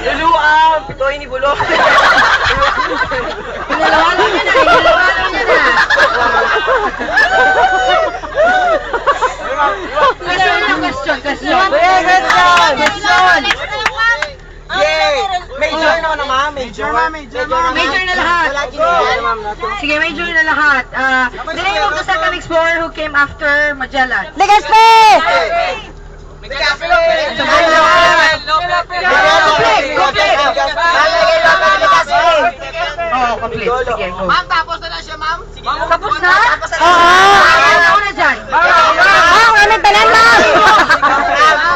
Luluam! Ito ay nibulo. Inalawalan niya na, inalawalan niya na. Question. Yay! Major na ako ma'am. Major Major na lahat. Sige, major na lahat. The name of the second explorer who came after Magellan. Legazpi! Oh, complete. Sige, go. Ma'am, tapos na lang siya, ma'am. Tapos na? Oo. Ako na dyan. Ma'am, aming tanan, ma'am!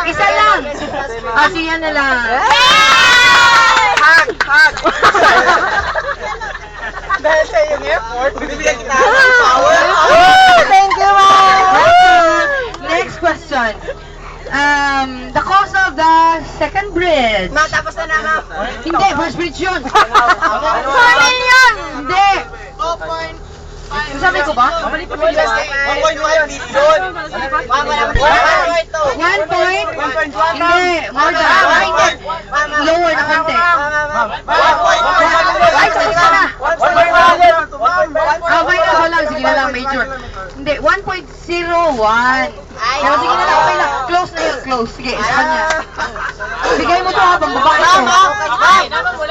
Isa lang. Siya na lang. Hug! Dahil sa iyong effort, bibigyan kita ng power. Thank you, ma'am! Next question. The cause of the second bridge. Ma'am, tapos na na, ma'am. Hindi, first bridge yun. 4 million! Hindi. Sabi ko ba? 1.1 billion. Ma'am, wala pa ito. 1 point? Hindi, more than. Lower na konti. Ay, tapos na. Okay lang. Sige na lang, major. Hindi, 1.01. Pero sige na lang, okay lang. Close na yun, close. Sige, isa kanya. Bigay mo to habang babae ko.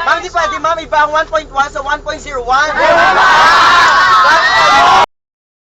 Ma'am, di pwede, ma'am. Iba ang 1.1 sa 1.01.